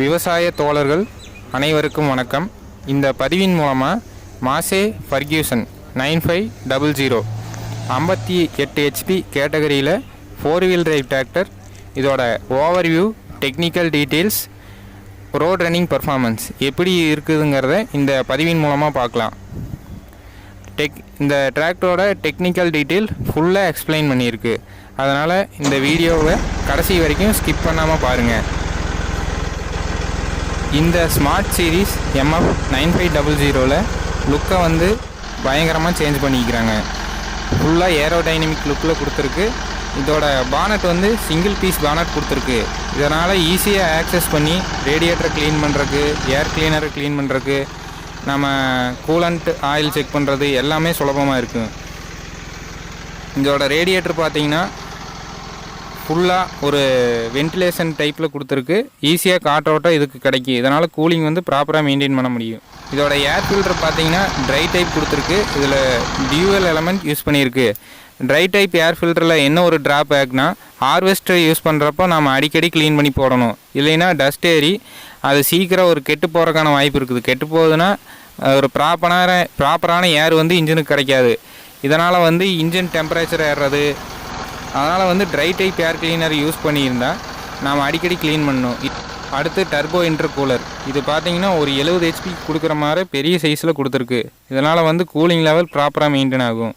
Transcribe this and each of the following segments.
விவசாய தோழர்கள் அனைவருக்கும் வணக்கம். இந்த பதிவின் மூலமாக மாசே ஃபர்கியூசன் 9500 58 HP கேட்டகரியில் 4-wheel drive டிராக்டர், இதோட overview, technical details, road running performance எப்படி இருக்குதுங்கிறத இந்த பதிவின் மூலமாக பார்க்கலாம். இந்த டிராக்டரோட டெக்னிக்கல் டீட்டெயில் ஃபுல்லாக எக்ஸ்பிளைன் பண்ணியிருக்கு. அதனால் இந்த வீடியோவை கடைசி வரைக்கும் ஸ்கிப் பண்ணாமல் பாருங்கள். இந்த ஸ்மார்ட் சீரீஸ் MF 9500 லுக்கை வந்து பயங்கரமாக சேஞ்ச் பண்ணிக்கிறாங்க. ஃபுல்லாக ஏரோடைனமிக் லுக்கில் கொடுத்துருக்கு. இதோட பானட் வந்து சிங்கிள் பீஸ் பானட் கொடுத்துருக்கு. இதனால் ஈஸியாக ஆக்சஸ் பண்ணி ரேடியேட்டரை க்ளீன் பண்ணுறக்கு, ஏர் கிளீனரை க்ளீன் பண்ணுறக்கு, நம்ம கூலண்ட் ஆயில் செக் பண்ணுறது எல்லாமே சுலபமாக இருக்கும். இதோட ரேடியேட்டர் பார்த்திங்கன்னா ஃபுல்லாக ஒரு வென்டிலேஷன் டைப்பில் கொடுத்துருக்கு. ஈஸியாக காற்றோட்டம் இதுக்கு கிடைக்கும். இதனால் கூலிங் வந்து ப்ராப்பராக மெயின்டைன் பண்ண முடியும். இதோட ஏர் ஃபில்டர் பார்த்திங்கன்னா ட்ரை டைப் கொடுத்துருக்கு. இதில் டியூவல் எலமெண்ட் யூஸ் பண்ணியிருக்கு. ட்ரை டைப் ஏர் ஃபில்டரில் என்ன ஒரு ட்ராபேக்னா, ஹார்வெஸ்டர் யூஸ் பண்ணுறப்போ நம்ம அடிக்கடி க்ளீன் பண்ணி போடணும். இல்லைன்னா டஸ்ட் ஏறி அது சீக்கிரம் ஒரு கெட்டு போகிறதுக்கான வாய்ப்பு இருக்குது. கெட்டு போகுதுன்னா ஒரு ப்ராப்பரான ஏர் வந்து இன்ஜினுக்கு கிடைக்காது. இதனால் வந்து இன்ஜின் டெம்பரேச்சர் ஏறுறது. அதனால் வந்து dry type air cleaner use பண்ணியிருந்தால் நாம் அடிக்கடி க்ளீன் பண்ணணும். அடுத்து டர்போ இன்டர்கூலர். இது பார்த்திங்கன்னா ஒரு 70 HP கொடுக்குற மாதிரி பெரிய சைஸில் கொடுத்துருக்கு. இதனால் வந்து கூலிங் லெவல் ப்ராப்பராக மெயின்டைன் ஆகும்.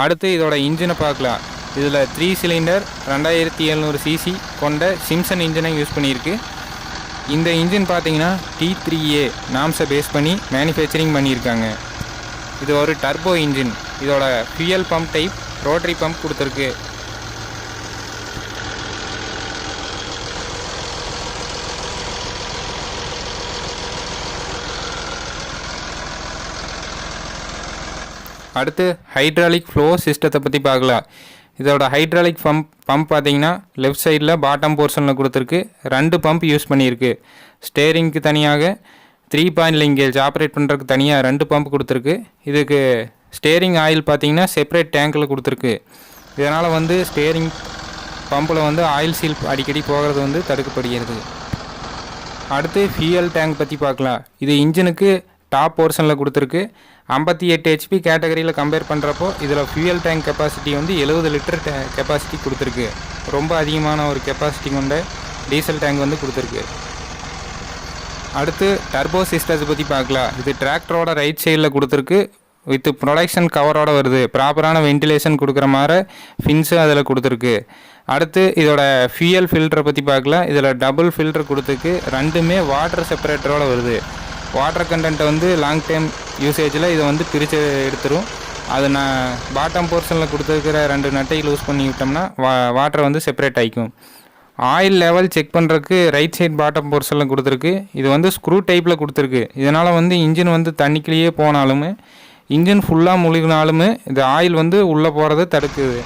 அடுத்து இதோட இன்ஜினை பார்க்கலாம். இதில் 3 சிலிண்டர் 2700 cc கொண்ட சிம்சன் இன்ஜினை யூஸ் பண்ணியிருக்கு. இந்த இன்ஜின் பார்த்திங்கன்னா T3A நாம்ஸை பேஸ் பண்ணி மேனுஃபேக்சரிங் பண்ணியிருக்காங்க. இது ஒரு டர்போ இன்ஜின். இதோட fuel pump type rotary pump கொடுத்துருக்கு. அடுத்து ஹைட்ராலிக் ஃப்ளோ சிஸ்டத்தை பற்றி பார்க்கலாம். இதோட ஹைட்ராலிக் பம்ப் பார்த்திங்கன்னா லெஃப்ட் சைடில் பாட்டம் போர்ஷனில் கொடுத்துருக்கு. 2 பம்ப் யூஸ் பண்ணியிருக்கு. ஸ்டேரிங்க்கு தனியாக 3.9 கேஜ் ஆப்ரேட் பண்ணுறதுக்கு தனியாக 2 பம்ப் கொடுத்துருக்கு. இதுக்கு ஸ்டேரிங் ஆயில் பார்த்திங்கன்னா செப்பரேட் டேங்கில் கொடுத்துருக்கு. இதனால் வந்து ஸ்டேரிங் பம்பில் வந்து ஆயில் சீல் அடிக்கடி போகிறது வந்து தடுக்கப்படுகிறது. அடுத்து ஃபியூயல் டேங்க் பற்றி பார்க்கலாம். இது இன்ஜினுக்கு டாப் போர்ஷனில் கொடுத்துருக்கு. 58 HP கேட்டகரியில் கம்பேர் பண்ணுறப்போ இதில் ஃபியூயல் டேங்க் கெப்பாசிட்டி வந்து 70 லிட்டர் கெப்பாசிட்டி கொடுத்துருக்கு. ரொம்ப அதிகமான ஒரு கெப்பாசிட்டி கொண்ட டீசல் டேங்க் வந்து கொடுத்துருக்கு. அடுத்து டர்போ சிஸ்டத்தை பற்றி பார்க்கலாம். இது டிராக்டரோட ரைட் சைடில் கொடுத்துருக்கு. வித் ப்ரொடக்ஷன் கவரோட வருது. ப்ராப்பரான வென்டிலேஷன் கொடுக்குற மாதிரி ஃபின்ஸும் அதில் கொடுத்துருக்கு. அடுத்து இதோட ஃபியூயல் ஃபில்டரை பற்றி பார்க்கலாம். இதில் டபுள் ஃபில்டர் கொடுத்துருக்கு. 2மே வாட்டர் செப்பரேட்டரோடு வருது. வாட்டர் கண்டென்ட்டை வந்து லாங் டைம் யூசேஜில் இதை வந்து பிரித்து எடுத்துரும். அது நான் பாட்டம் போர்ஷனில் கொடுத்துருக்கிற 2 நட்டை லூஸ் பண்ணி விட்டோம்னா வாட்டர் வந்து செப்பரேட் ஆகிக்கும். ஆயில் லெவல் செக் பண்ணுறதுக்கு ரைட் சைட் பாட்டம் போர்ஷனில் கொடுத்துருக்கு. இது வந்து ஸ்க்ரூ டைப்பில் கொடுத்துருக்கு. இதனால் வந்து இன்ஜின் வந்து தண்ணிக்குள்ளேயே போனாலுமே, இன்ஜின் ஃபுல்லாக முழுகினாலுமே இது ஆயில் வந்து உள்ளே போகிறத தடுக்குது.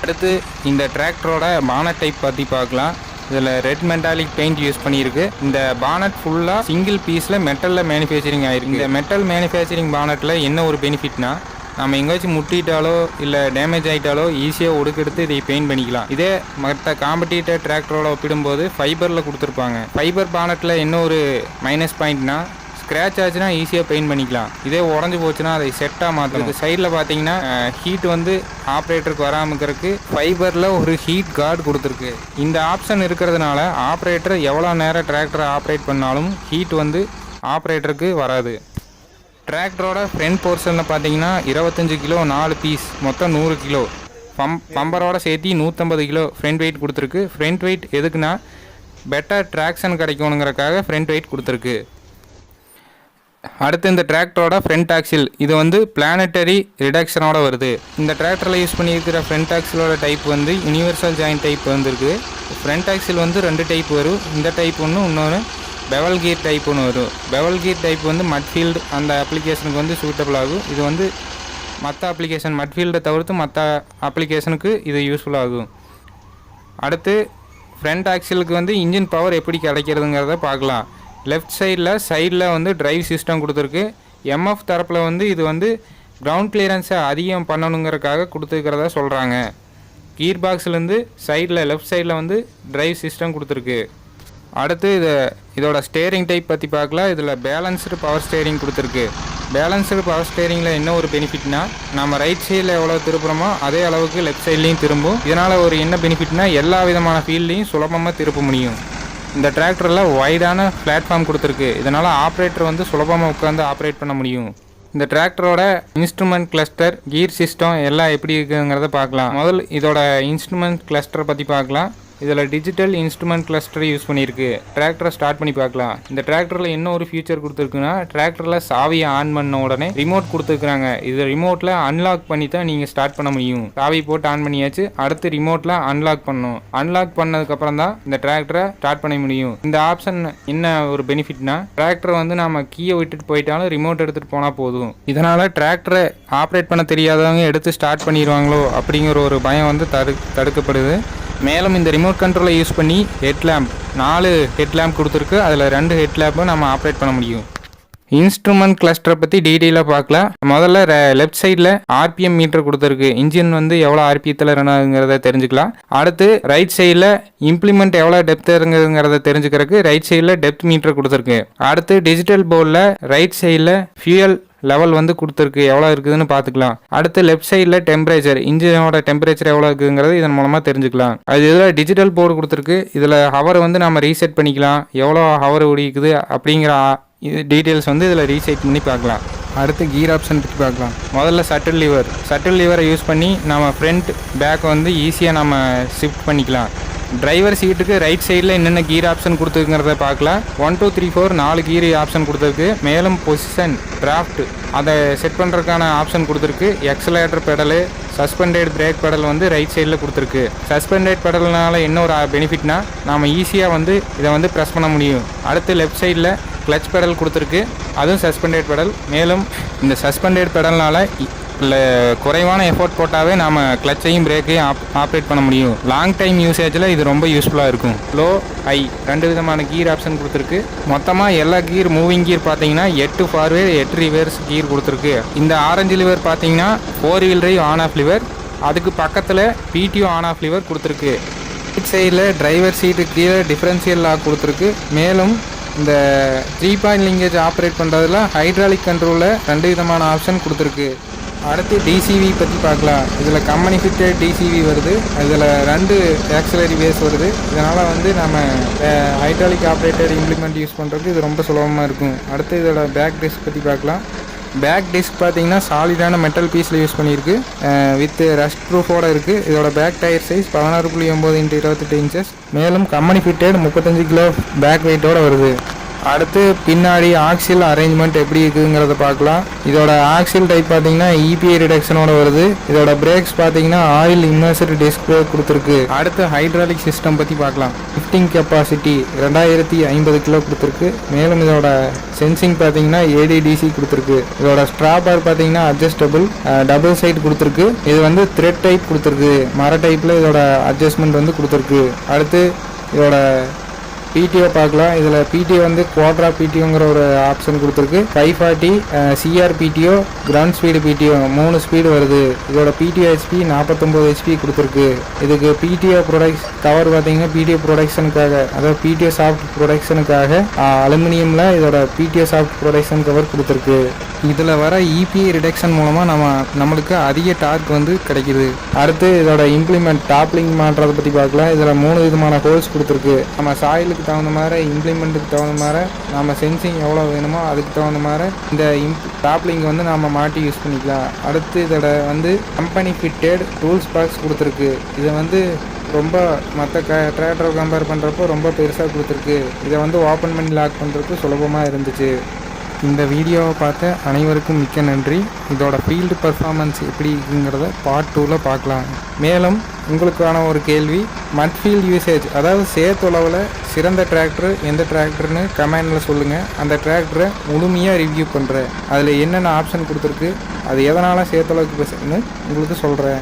அடுத்து இந்த டிராக்டரோட பானட் டைப் பற்றி பார்க்கலாம். இதில் ரெட் மெட்டாலிக் பெயிண்ட் யூஸ் பண்ணியிருக்கு. இந்த பானட் ஃபுல்லாக சிங்கிள் பீஸில் மெட்டலில் மேனுஃபேக்சரிங் ஆகிருக்கு. இந்த மெட்டல் மேனுஃபேக்சரிங் பானட்டில் என்ன ஒரு பெனிஃபிட்னா, நம்ம எங்கேயாச்சும் முட்டிட்டாலோ இல்லை டேமேஜ் ஆகிட்டாலோ ஈஸியாக ஒடுக்கெடுத்து இதை பெயிண்ட் பண்ணிக்கலாம். இதே மற்ற காம்படிட்டர் டிராக்டரோட ஒப்பிடும்போது ஃபைபரில் கொடுத்துருப்பாங்க. ஃபைபர் பானட்டில் என்ன ஒரு மைனஸ் பாயிண்ட்னா, ஸ்க்ராட்ச் ஆச்சுன்னா ஈஸியாக பெயிண்ட் பண்ணிக்கலாம். இதே உடஞ்சி போச்சுன்னா அதை செட்டாக மாற்றணும். சைடில் பார்த்தீங்கன்னா ஹீட் வந்து ஆப்ரேட்டருக்கு வராமக்கிறதுக்கு ஃபைபரில் ஒரு ஹீட் கார்டு கொடுத்துருக்கு. இந்த ஆப்ஷன் இருக்கிறதுனால ஆப்ரேட்டர் எவ்வளோ நேரம் டிராக்டரை ஆப்ரேட் பண்ணாலும் ஹீட் வந்து ஆப்ரேட்டருக்கு வராது. டிராக்டரோட ஃப்ரண்ட் போர்ஷனில் பார்த்தீங்கன்னா 25 கிலோ 4 பீஸ் மொத்தம் 100 கிலோ பம்பரோட சேர்த்து 150 கிலோ ஃப்ரண்ட் வெயிட் கொடுத்துருக்கு. ஃப்ரண்ட் வெயிட் எதுக்குன்னா பெட்டர் ட்ராக்ஷன் கிடைக்கணுங்கிறக்காக ஃப்ரண்ட் வெயிட் கொடுத்துருக்கு. அடுத்து இந்த டிராக்டரோட ஃப்ரண்ட் ஆக்சில். இது வந்து பிளானட்டரி ரிடக்ஷனோட வருது. இந்த டிராக்டரில் யூஸ் பண்ணியிருக்கிற ஃப்ரண்ட் ஆக்சிலோட டைப் வந்து யூனிவர்சல் ஜாயிண்ட் டைப் வந்துருக்கு. ஃப்ரண்ட் ஆக்சில் வந்து 2 டைப் வரும். இந்த டைப் ஒன்று, இன்னொன்று பெவல் கீர் டைப் ஒன்று வரும். பெவல் கீர் டைப் வந்து மட்ஃபீல்டு அந்த அப்ளிகேஷனுக்கு வந்து சூட்டபிள் ஆகும். இது வந்து மற்ற அப்ளிகேஷன் மட்ஃபீல்டை தவிர்த்து மற்ற அப்ளிகேஷனுக்கு இது யூஸ்ஃபுல் ஆகும். அடுத்து ஃப்ரண்ட் ஆக்சிலுக்கு வந்து இன்ஜின் பவர் எப்படி கிடைக்கிறதுங்கிறத பார்க்கலாம். லெஃப்ட் சைடில் வந்து டிரைவ் சிஸ்டம் கொடுத்துருக்கு. MF தரப்பில் வந்து இது வந்து கிரவுண்ட் கிளியரன்ஸை அதிகம் பண்ணணுங்கிறதுக்காக கொடுத்துருக்கிறதா சொல்கிறாங்க. கீர் பாக்ஸ்லேருந்து சைடில் லெஃப்ட் சைடில் வந்து டிரைவ் சிஸ்டம் கொடுத்துருக்கு. அடுத்து இதோட ஸ்டேரிங் டைப் பற்றி பார்க்கலாம். இதில் பேலன்ஸ்டு பவர் ஸ்டேரிங் கொடுத்துருக்கு. பேலன்ஸ்டு பவர் ஸ்டேரிங்கில் என்ன ஒரு பெனிஃபிட்னா, நம்ம ரைட் சைடில் எவ்வளோ திருப்புறோமோ அதே அளவுக்கு லெஃப்ட் சைட்லேயும் திரும்பும். இதனால் ஒரு என்ன பெனிஃபிட்னா, எல்லா விதமான ஃபீல்ட்லையும் சுலபமாக திருப்ப முடியும். இந்த டிராக்டரில் வைடான பிளாட்ஃபார்ம் கொடுத்துருக்கு. இதனால் ஆப்ரேட்டர் வந்து சுலபமாக உட்காந்து ஆப்ரேட் பண்ண முடியும். இந்த டிராக்டரோட இன்ஸ்ட்ருமெண்ட் கிளஸ்டர், கீர் சிஸ்டம் எல்லாம் எப்படி இருக்குங்கிறத பார்க்கலாம். முதல் இதோட இன்ஸ்ட்ருமெண்ட் கிளஸ்டரை பற்றி பார்க்கலாம். இதில் டிஜிட்டல் இன்ஸ்ட்ருமெண்ட் கிளஸ்டர் யூஸ் பண்ணியிருக்கு. டிராக்டரை ஸ்டார்ட் பண்ணி பார்க்கலாம். இந்த டிராக்டரில் என்ன ஒரு ஃபியூச்சர் கொடுத்துருக்குன்னா, டிராக்டரில் சாவியை ஆன் பண்ண உடனே ரிமோட் கொடுத்துருக்குறாங்க. இது ரிமோட்டில் அன்லாக் பண்ணி தான் நீங்கள் ஸ்டார்ட் பண்ண முடியும். சாவி போட்டு ஆன் பண்ணியாச்சு, அடுத்து ரிமோட்டில் அன்லாக் பண்ணணும். அன்லாக் பண்ணதுக்கப்புறம் தான் இந்த டிராக்டரை ஸ்டார்ட் பண்ண முடியும். இந்த ஆப்ஷன் என்ன ஒரு பெனிஃபிட்னா, டிராக்டரை வந்து நம்ம கீயை விட்டுட்டு போயிட்டாலும் ரிமோட் எடுத்துகிட்டு போனால் போதும். இதனால் டிராக்டரை ஆப்ரேட் பண்ண தெரியாதவங்க எடுத்து ஸ்டார்ட் பண்ணிடுவாங்களோ அப்படிங்கிற ஒரு பயம் வந்து தடுக்கப்படுது. மேலும் இந்த ரிமோட் கண்ட்ரோலை யூஸ் பண்ணி ஹெட்லேம்ப் 4 ஹெட்லேம்ப் கொடுத்துருக்கு. அதில் 2 ஹெட்லேம்பும் நம்ம ஆப்ரேட் பண்ண முடியும். இன்ஸ்ட்ருமெண்ட் கிளஸ்டரை பற்றி டீட்டெயிலாக பார்க்கலாம். முதல்ல லெஃப்ட் சைடில் ஆர்பிஎம் மீட்டர் கொடுத்துருக்கு. இன்ஜின் வந்து எவ்வளோ ஆர்பிஎத்தில் ரன் ஆகுங்கிறத தெரிஞ்சுக்கலாம். அடுத்து ரைட் சைடில் இம்ப்ளிமெண்ட் எவ்வளோ டெப்த் இருக்குங்கிறத தெரிஞ்சுக்கிறதுக்கு ரைட் சைடில் டெப்த் மீட்டர் கொடுத்துருக்கு. அடுத்து டிஜிட்டல் போர்டில் ரைட் சைடில் ஃபியூயல் லெவல் வந்து கொடுத்துருக்கு, எவ்வளோ இருக்குதுன்னு பார்த்துக்கலாம். அடுத்து லெஃப்ட் சைடில் டெம்பரேச்சர், இன்ஜினோட டெம்பரேச்சர் எவ்வளோ இருக்குங்கிறது இதன் மூலமாக தெரிஞ்சுக்கலாம். அது இதில் டிஜிட்டல் போர்டு கொடுத்துருக்கு. இதில் ஹவர் வந்து நம்ம ரீசெட் பண்ணிக்கலாம். எவ்வளோ ஹவர் ஓடிக்குது அப்படிங்கிற டீட்டெயில்ஸ் வந்து இதில் ரீசெட் பண்ணி பார்க்கலாம். அடுத்து கீர் ஆப்ஷன் பற்றி பார்க்கலாம். முதல்ல சட்டில் லிவரை யூஸ் பண்ணி நம்ம ஃப்ரண்ட் பேக் வந்து ஈஸியாக நம்ம ஷிஃப்ட் பண்ணிக்கலாம். டிரைவர் சீட்டுக்கு ரைட் சைடில் என்னென்ன கீர் ஆப்ஷன் கொடுத்துருக்கிறத பார்க்கலாம். 1 2 3 4 4 கீர் ஆப்ஷன் கொடுத்துருக்கு. மேலும் பொசிஷன், டிராஃப்ட் அதை செட் பண்ணுறதுக்கான ஆப்ஷன் கொடுத்துருக்கு. Escalator pedal, suspended break pedal வந்து ரைட் சைடில் கொடுத்துருக்கு. சஸ்பெண்டட் பெடல்னால என்ன ஒரு பெனிஃபிட்னா, நாம் ஈஸியாக வந்து இதை வந்து ப்ரெஸ் பண்ண முடியும். அடுத்து லெஃப்ட் சைடில் கிளச் பெடல் கொடுத்துருக்கு, அதுவும் சஸ்பெண்டட் பெடல். மேலும் இந்த சஸ்பெண்டட் பெடல்னால இல்லை குறைவான எஃபோர்ட் போட்டாவே நாம் கிளச்சையும் பிரேக்கையும் ஆப்ரேட் பண்ண முடியும். லாங் டைம் யூசேஜில் இது ரொம்ப யூஸ்ஃபுல்லாக இருக்கும். லோ, ஹை 2 விதமான கீர் ஆப்ஷன் கொடுத்துருக்கு. மொத்தமாக எல்லா கீர் மூவிங் கீர் பார்த்தீங்கன்னா 8 ஃபார்வேர்டு 8 ரிவர்ஸ் கீர் கொடுத்துருக்கு. இந்த ஆரஞ்சு லிவர் பார்த்தீங்கன்னா 4 wheel drive on off lever, அதுக்கு பக்கத்தில் பிடிஓ ஆன் ஆஃப் லிவர் கொடுத்துருக்கு. ரைட் சைடில் டிரைவர் சீட்டு கீழே டிஃபரன்ஷியல் லாக் கொடுத்துருக்கு. மேலும் இந்த 3 பாயிண்ட் லிங்கேஜ் ஆப்ரேட் பண்ணுறதுல ஹைட்ராலிக் கண்ட்ரோலில் 2 விதமான ஆப்ஷன் கொடுத்துருக்கு. அடுத்து டிசிவி பற்றி பார்க்கலாம். இதில் கம்பெனி ஃபிட்டட் டிசிவி வருது. இதில் 2 ஆக்சிலரி பேஸ் வருது. இதனால் வந்து நம்ம ஹைட்ராலிக் ஆப்ரேட்டர் இம்ப்ளிமெண்ட் யூஸ் பண்ணுறதுக்கு இது ரொம்ப சுலபமாக இருக்கும். அடுத்து இதோட பேக் டிஸ்க் பற்றி பார்க்கலாம். பேக் டிஸ்க் பார்த்தீங்கன்னா சாலிடான மெட்டல் பீஸில் யூஸ் பண்ணியிருக்கு. வித் ரஸ்ட் ப்ரூஃபோடு இருக்குது. இதோட back tyre size 16.9 x 28 inches. மேலும் கம்பெனி ஃபிட்டட் 35 கிலோ பேக் வெயிட்டோடு வருது. அடுத்து பின்னாடி ஆக்சில் அரேஞ்ச்மெண்ட் எப்படி இருக்குங்கிறத பார்க்கலாம். இதோட ஆக்சில் டைப் பார்த்தீங்கன்னா இபிஐ ரிடக்ஷனோட வருது. இதோட பிரேக்ஸ் பார்த்தீங்கன்னா ஆயில் இன்வெர்சர் டிஸ்க் பிரேக் கொடுத்துருக்கு. அடுத்து ஹைட்ராலிக் சிஸ்டம் பற்றி பார்க்கலாம். லிஃப்டிங் கெப்பாசிட்டி 2050 கிலோ கொடுத்துருக்கு. மேலும் இதோட சென்சிங் பார்த்தீங்கன்னா ஏடிடிசி கொடுத்துருக்கு. இதோட ஸ்ட்ராபர் பார்த்தீங்கன்னா அட்ஜஸ்டபிள் டபுள் சைட் கொடுத்துருக்கு. இது வந்து த்ரெட் டைப் கொடுத்துருக்கு. மர டைப்பில் இதோட அட்ஜஸ்ட்மெண்ட் வந்து கொடுத்துருக்கு. அடுத்து இதோட பிடிஓ பார்க்கலாம். இதில் பிடிஓ வந்து குவாட்ரா பிடிஓங்கிற ஒரு ஆப்ஷன் கொடுத்துருக்கு. 540 CR PTO, ground speed PTO 3 speed வருது. இதோட பிடிஓ ஹெச்பி 49 ஹெச்பி கொடுத்துருக்கு. இதுக்கு பிடிஓ கவர் பார்த்தீங்கன்னா பிடிஓ ப்ரொடக்ஷனுக்காக, அதாவது பிடிஓ சாஃப்ட் ப்ரொடக்ஷனுக்காக அலுமினியமில் இதோட பிடிஓ சாஃப்ட் ப்ரொடக்ஷன் கவர் கொடுத்துருக்கு. இதில் வர இபிஐ ரிடக்ஷன் மூலமாக நம்மளுக்கு அதிக டார்க் வந்து கிடைக்குது. அடுத்து இதோட இம்ப்ளிமெண்ட் டாப்லிங் மாற்றதை பற்றி பார்க்கலாம். இதில் 3 விதமான ஹோல்ஸ் கொடுத்துருக்கு. நம்ம சாயிலுக்கு தகுந்த மாதிரி, இம்ப்ளிமெண்ட்டுக்கு தகுந்த மாதிரி, நம்ம சென்சிங் எவ்வளோ வேணுமோ அதுக்கு தகுந்த மாதிரி இந்த டாப்லிங் வந்து நம்ம மாட்டி யூஸ் பண்ணிக்கலாம். அடுத்து இதோட வந்து கம்பெனி ஃபிட்டட் டூல்ஸ் பாக்ஸ் கொடுத்துருக்கு. இதை வந்து ரொம்ப மற்ற டிராக்டரை கம்பேர் பண்ணுறப்போ ரொம்ப பெருசாக கொடுத்துருக்கு. இதை வந்து ஓப்பன் பண்ணி லாக் பண்ணுறதுக்கு சுலபமாக இருந்துச்சு. இந்த வீடியோவை பார்த்த அனைவருக்கும் மிக்க நன்றி. இதோட ஃபீல்டு பர்ஃபார்மன்ஸ் எப்படி இருக்குங்கிறத பார்ட் 2ல் பார்க்கலாம். மேலும் உங்களுக்கான ஒரு கேள்வி, மட்ஃபீல்டு யூசேஜ் அதாவது சேத்துளவில் சிறந்த டிராக்டர் எந்த டிராக்டர்னு கமெண்டில் சொல்லுங்கள். அந்த டிராக்டரை முழுமையாக ரிவ்யூ பண்ணுறேன். அதில் என்னென்ன ஆப்ஷன் கொடுத்துருக்கு, அது எதனால் சேத்துளவுக்கு பெஸ்ட்னு உங்களுக்கு சொல்கிறேன்.